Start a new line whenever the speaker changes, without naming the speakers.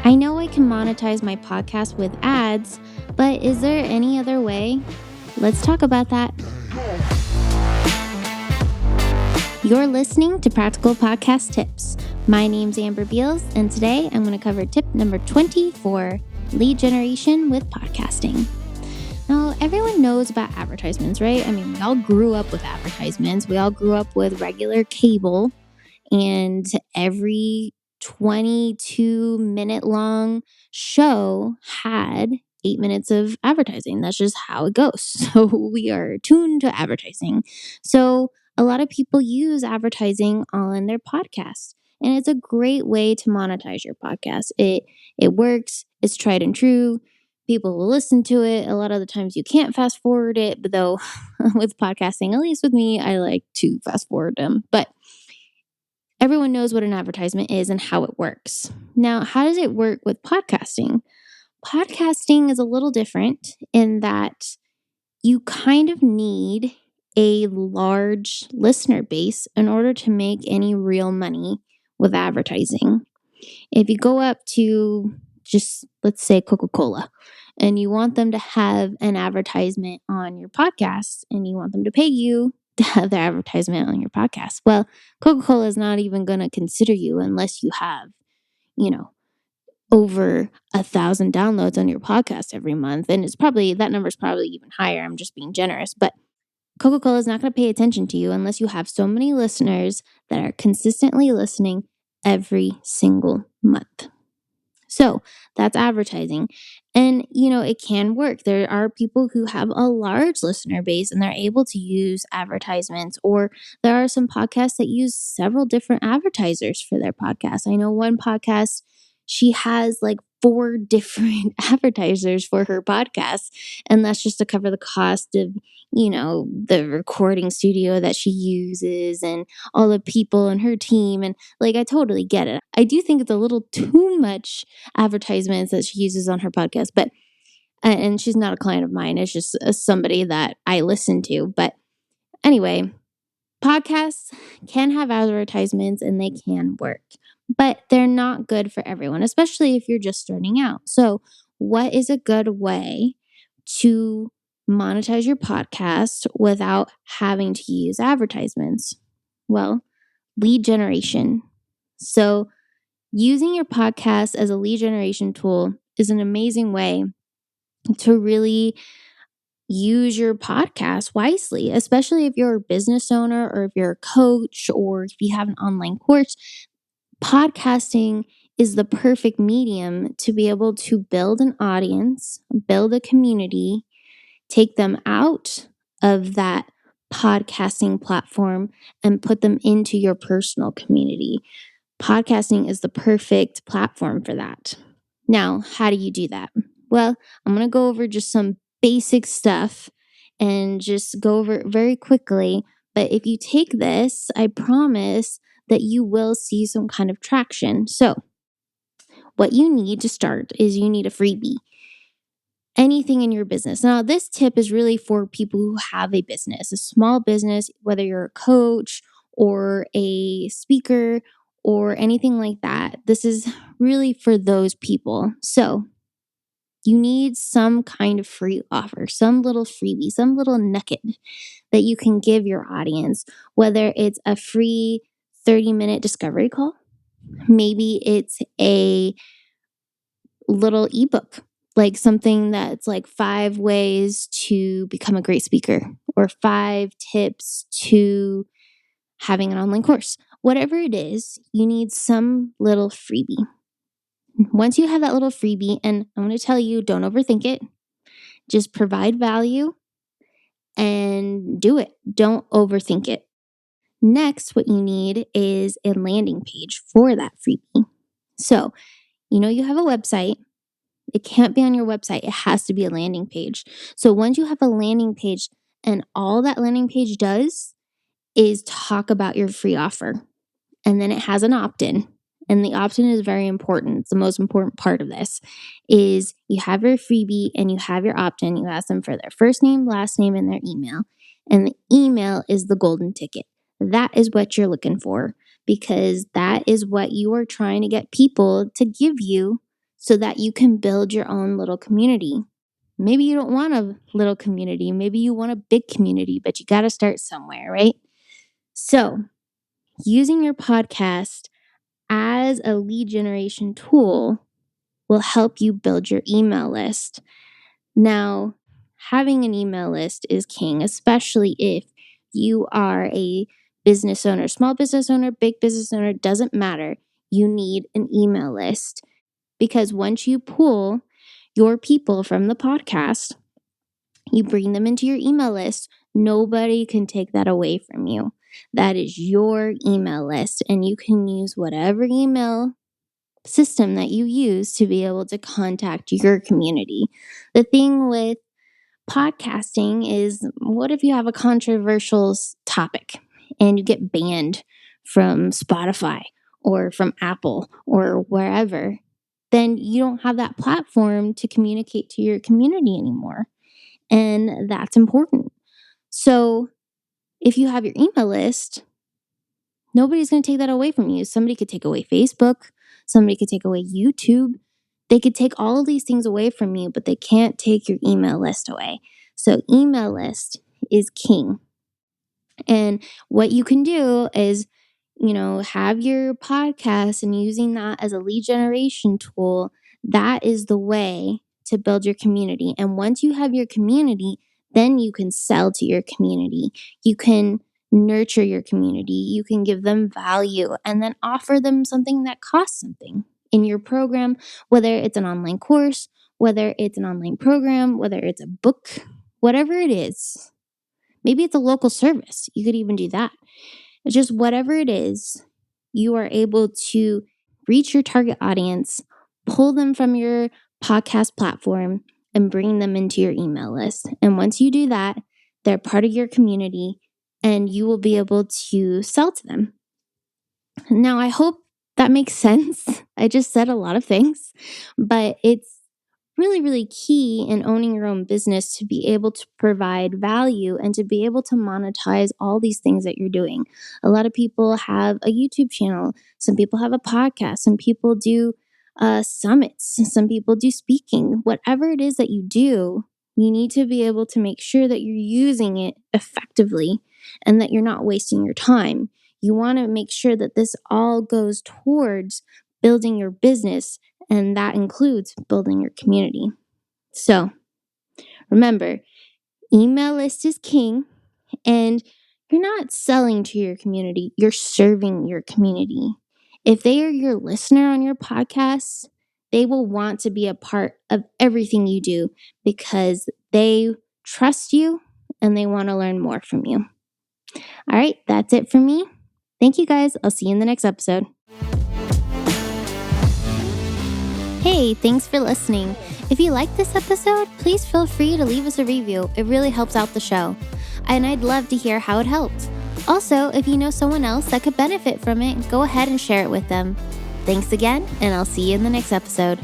I know I can monetize my podcast with ads, but is there any other way? Let's talk about that. You're listening to Practical Podcast Tips. My name's Amber Beals, and today I'm going to cover tip number 20 for lead generation with podcasting. Now, everyone knows about advertisements, right? I mean, we all grew up with advertisements. We all grew up with regular cable, and every 22-minute long show had 8 minutes of advertising. That's just how it goes. So we are tuned to advertising. So a lot of people use advertising on their podcast, and it's a great way to monetize your podcast. It works. It's tried and true. People will listen to it. A lot of the times you can't fast forward it, but though with podcasting, at least with me, I like to fast forward them. But everyone knows what an advertisement is and how it works. Now, how does it work with podcasting? Podcasting is a little different in that you kind of need a large listener base in order to make any real money with advertising. If you go up to just, let's say, Coca-Cola, and you want them to have an advertisement on your podcast and you want them to pay you to have their advertisement on your podcast, well, Coca-Cola is not even going to consider you unless you have, over 1,000 downloads on your podcast every month. And that number is probably even higher. I'm just being generous, but Coca-Cola is not going to pay attention to you unless you have so many listeners that are consistently listening every single month. So that's advertising. And, it can work. There are people who have a large listener base and they're able to use advertisements, or there are some podcasts that use several different advertisers for their podcast. I know one podcast, she has like 4 different advertisers for her podcast, and that's just to cover the cost of, the recording studio that she uses and all the people and her team. And I totally get it. I do think it's a little too much advertisements that she uses on her podcast, but and she's not a client of mine. It's just somebody that I listen to. But anyway, podcasts can have advertisements and they can work, but they're not good for everyone, especially if you're just starting out. So what is a good way to monetize your podcast without having to use advertisements? Well, lead generation. So using your podcast as a lead generation tool is an amazing way to really use your podcast wisely, especially if you're a business owner or if you're a coach or if you have an online course. Podcasting is the perfect medium to be able to build an audience, build a community, take them out of that podcasting platform and put them into your personal community. Podcasting is the perfect platform for that. Now, how do you do that? Well, I'm going to go over just some basic stuff and just go over it very quickly. But if you take this, I promise that you will see some kind of traction. So, what you need to start is you need a freebie. Anything in your business. Now, this tip is really for people who have a business, a small business, whether you're a coach or a speaker or anything like that. This is really for those people. So you need some kind of free offer, some little freebie, some little nugget that you can give your audience, whether it's a free 30-minute discovery call, maybe it's a little ebook, like something that's like 5 ways to become a great speaker or 5 tips to having an online course. Whatever it is, you need some little freebie. Once you have that little freebie, and I'm going to tell you, don't overthink it. Just provide value and do it. Don't overthink it. Next, what you need is a landing page for that freebie. So, you have a website. It can't be on your website. It has to be a landing page. So once you have a landing page and all that landing page does is talk about your free offer, and then it has an opt-in. And the opt-in is very important. It's the most important part of this is you have your freebie and you have your opt-in. You ask them for their first name, last name, and their email. And the email is the golden ticket. That is what you're looking for because that is what you are trying to get people to give you so that you can build your own little community. Maybe you don't want a little community. Maybe you want a big community, but you got to start somewhere, right? So, using your podcast as a lead generation tool will help you build your email list. Now, having an email list is king, especially if you are a business owner, small business owner, big business owner, doesn't matter. You need an email list because once you pull your people from the podcast, you bring them into your email list, nobody can take that away from you. That is your email list, and you can use whatever email system that you use to be able to contact your community. The thing with podcasting is, what if you have a controversial topic and you get banned from Spotify or from Apple or wherever? Then you don't have that platform to communicate to your community anymore. And that's important. So if you have your email list, nobody's going to take that away from you. Somebody could take away Facebook. Somebody could take away YouTube. They could take all of these things away from you, but they can't take your email list away. So email list is king. And what you can do is, have your podcast and using that as a lead generation tool. That is the way to build your community. And once you have your community, then you can sell to your community. You can nurture your community. You can give them value and then offer them something that costs something in your program, whether it's an online course, whether it's an online program, whether it's a book, whatever it is. Maybe it's a local service. You could even do that. It's just whatever it is, you are able to reach your target audience, pull them from your podcast platform, and bring them into your email list. And once you do that, they're part of your community and you will be able to sell to them. Now, I hope that makes sense. I just said a lot of things, but it's really, really key in owning your own business to be able to provide value and to be able to monetize all these things that you're doing. A lot of people have a YouTube channel. Some people have a podcast. Some people do summits. Some people do speaking. Whatever it is that you do, you need to be able to make sure that you're using it effectively and that you're not wasting your time. You want to make sure that this all goes towards building your business, and that includes building your community. So remember, email list is king, and you're not selling to your community, you're serving your community. If they are your listener on your podcast, they will want to be a part of everything you do because they trust you and they want to learn more from you. All right, that's it for me. Thank you guys. I'll see you in the next episode. Hey, thanks for listening. If you liked this episode, please feel free to leave us a review. It really helps out the show. And I'd love to hear how it helped. Also, if you know someone else that could benefit from it, go ahead and share it with them. Thanks again, and I'll see you in the next episode.